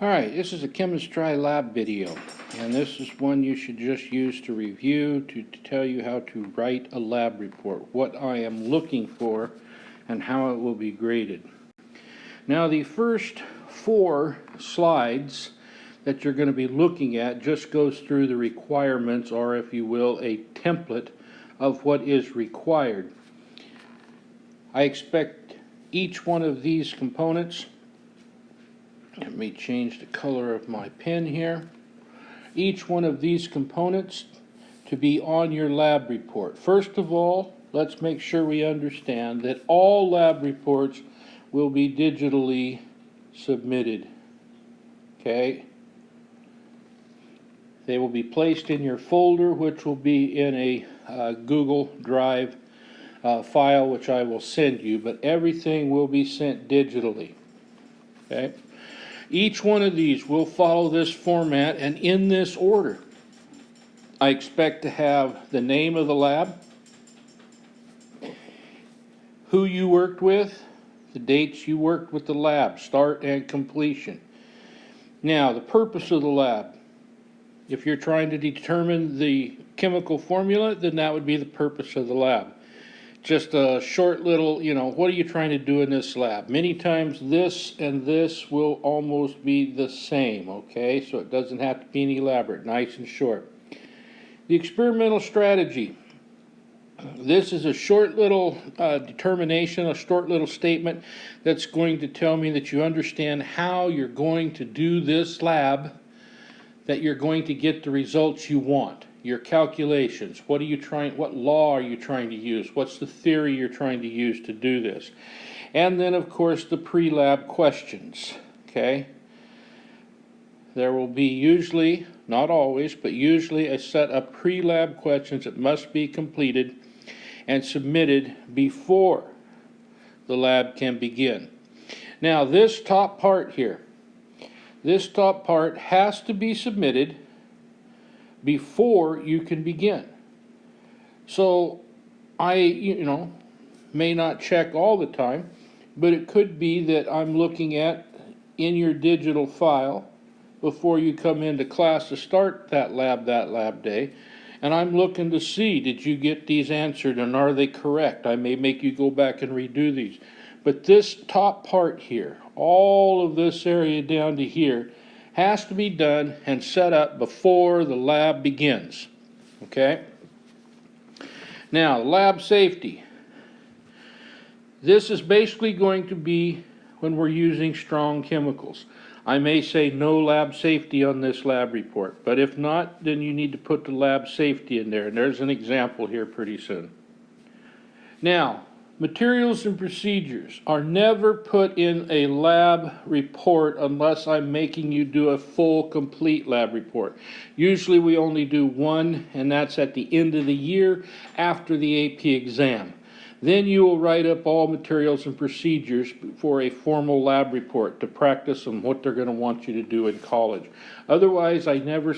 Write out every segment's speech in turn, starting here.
Alright, this is a chemistry lab video, and this is one you should just use to review, to tell you how to write a lab report, what I am looking for, and how it will be graded. Now the first 4 slides that you're going to be looking at just goes through the requirements, or if you will, a template of what is required. I expect each one of these components, let me change the color of my pen here, each one of these components to be on your lab report. First of all, let's make sure we understand that all lab reports will be digitally submitted. Okay? They will be placed in your folder, which will be in a Google Drive file, which I will send you, but everything will be sent digitally. Okay? Each one of these will follow this format and in this order. I expect to have the name of the lab, who you worked with, the dates you worked with the lab, start and completion. Now, the purpose of the lab. If you're trying to determine the chemical formula, then that would be the purpose of the lab. Just a short little, what are you trying to do in this lab? Many times this and this will almost be the same, okay? So it doesn't have to be any elaborate, nice and short. The experimental strategy. This is a short little determination, a short little statement that's going to tell me that you understand how you're going to do this lab, that you're going to get the results you want. Your calculations, what law are you trying to use? What's the theory you're trying to use to do this? And then, of course, the pre-lab questions, okay? There will be usually, not always, but usually a set of pre-lab questions that must be completed and submitted before the lab can begin. Now, this top part here, this top part has to be submitted before you can begin. So I, may not check all the time, but it could be that I'm looking at in your digital file before you come into class to start that lab day, and I'm looking to see, did you get these answered and are they correct? I may make you go back and redo these. But this top part here, all of this area down to here, has to be done and set up before the lab begins. Okay? Now, lab safety. This is basically going to be when we're using strong chemicals. I may say no lab safety on this lab report, but if not, then you need to put the lab safety in there, and there's an example here pretty soon. Now, materials and procedures are never put in a lab report unless I'm making you do a full, complete lab report. Usually we only do one, and that's at the end of the year after the AP exam. Then you will write up all materials and procedures for a formal lab report to practice on what they're going to want you to do in college. Otherwise, I never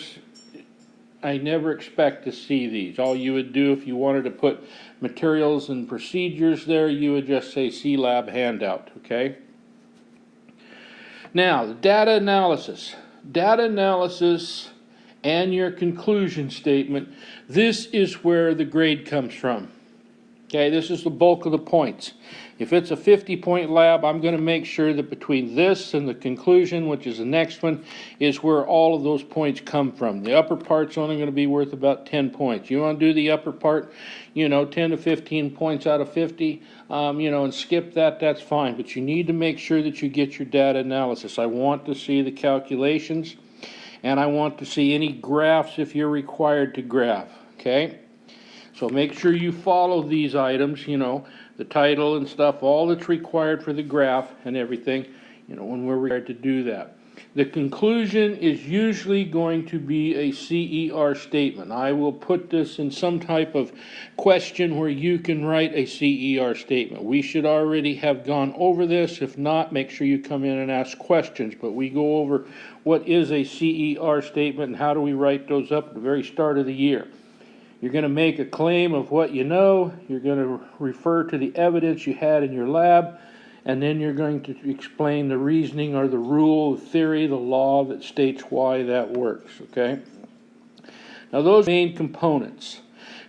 expect to see these. All you would do if you wanted to put materials and procedures there, you would just say see lab handout, okay? Now, the data analysis. Data analysis and your conclusion statement, this is where the grade comes from. Okay, this is the bulk of the points. If it's a 50-point lab, I'm going to make sure that between this and the conclusion, which is the next one, is where all of those points come from. The upper part's only going to be worth about 10 points. You want to do the upper part, 10 to 15 points out of 50, and skip that, that's fine. But you need to make sure that you get your data analysis. I want to see the calculations, and I want to see any graphs if you're required to graph, okay? So make sure you follow these items, the title and stuff, all that's required for the graph and everything, when we're required to do that. The conclusion is usually going to be a CER statement. I will put this in some type of question where you can write a CER statement. We should already have gone over this. If not, make sure you come in and ask questions. But we go over what is a CER statement and how do we write those up at the very start of the year. You're going to make a claim of what you know. You're going to refer to the evidence you had in your lab, and then you're going to explain the reasoning or the rule, the theory, the law that states why that works, okay? Now those main components.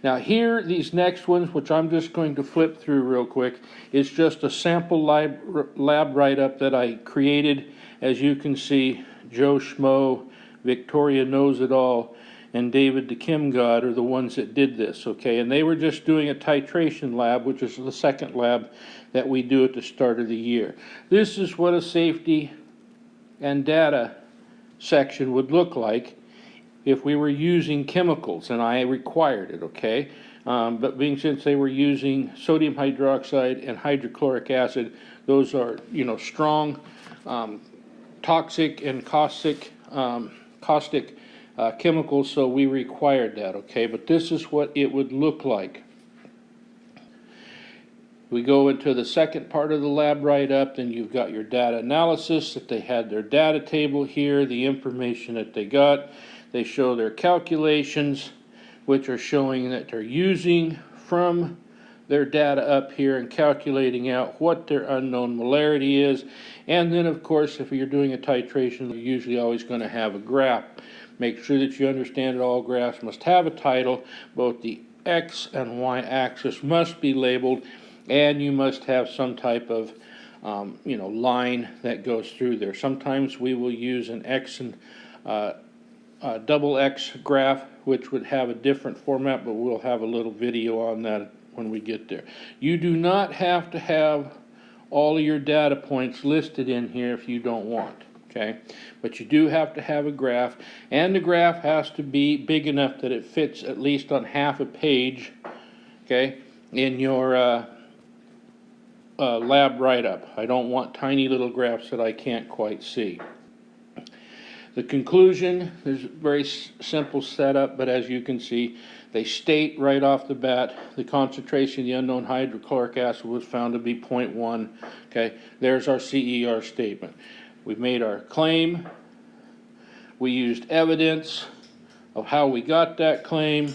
Now here, these next ones, which I'm just going to flip through real quick, is just a sample lab write-up that I created. As you can see, Joe Schmo, Victoria Knows It All, and David the Kim God are the ones that did this, okay? And they were just doing a titration lab, which is the second lab that we do at the start of the year. This is what a safety and data section would look like if we were using chemicals, and I required it, okay? But since they were using sodium hydroxide and hydrochloric acid, those are, strong, toxic and caustic chemicals, so we required that, okay? But this is what it would look like. We go into the second part of the lab write-up, and you've got your data analysis, that they had their data table here, the information that they got. They show their calculations, which are showing that they're using from their data up here and calculating out what their unknown molarity is. And then, of course, if you're doing a titration, you're usually always going to have a graph. Make sure that you understand that all graphs must have a title. Both the X and Y axis must be labeled, and you must have some type of line that goes through there. Sometimes we will use an X and double X graph, which would have a different format, but we'll have a little video on that when we get there. You do not have to have all of your data points listed in here if you don't want, okay? But you do have to have a graph, and the graph has to be big enough that it fits at least on half a page, okay, in your lab write-up. I don't want tiny little graphs that I can't quite see. The conclusion is a very simple setup, but as you can see, they state right off the bat the concentration of the unknown hydrochloric acid was found to be 0.1. Okay, there's our CER statement. We've made our claim. We used evidence of how we got that claim,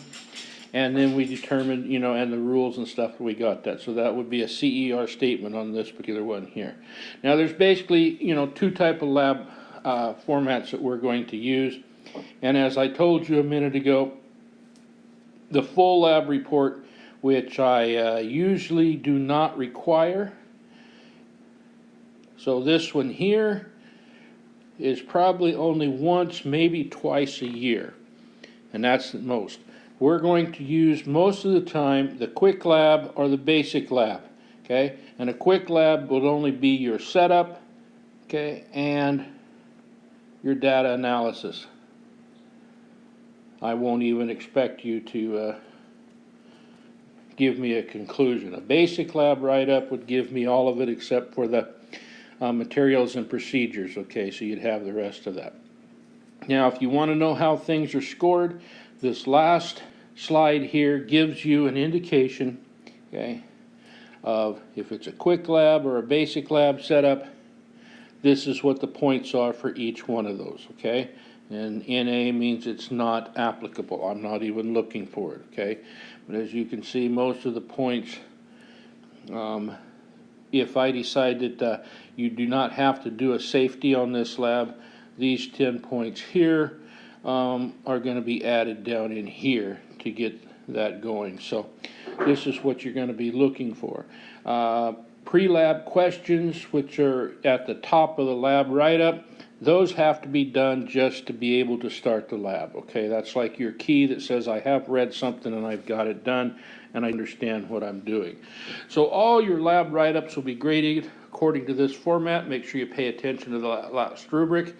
and then we determined, and the rules and stuff that we got that. So that would be a CER statement on this particular one here. Now there's basically, two type of lab formats that we're going to use, and as I told you a minute ago, the full lab report, which I usually do not require. So this one here is probably only once, maybe twice a year, and that's the most. We're going to use most of the time the quick lab or the basic lab, okay? And a quick lab will only be your setup, okay, and your data analysis. I won't even expect you to give me a conclusion. A basic lab write-up would give me all of it except for the materials and procedures, okay, so you'd have the rest of that. Now, if you want to know how things are scored, this last slide here gives you an indication, okay, of if it's a quick lab or a basic lab setup. This is what the points are for each one of those, okay? And NA means it's not applicable. I'm not even looking for it, okay? But as you can see, most of the points, if I decide that you do not have to do a safety on this lab, these 10 points here are going to be added down in here to get that going. So this is what you're going to be looking for. Pre-lab questions, which are at the top of the lab write-up, those have to be done just to be able to start the lab, okay? That's like your key that says I have read something and I've got it done and I understand what I'm doing. So all your lab write-ups will be graded according to this format. Make sure you pay attention to the last rubric.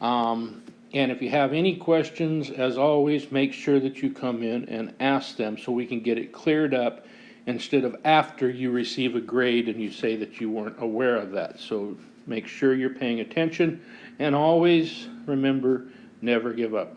And if you have any questions, as always, make sure that you come in and ask them so we can get it cleared up, instead of after you receive a grade and you say that you weren't aware of that. So make sure you're paying attention, and always remember, never give up.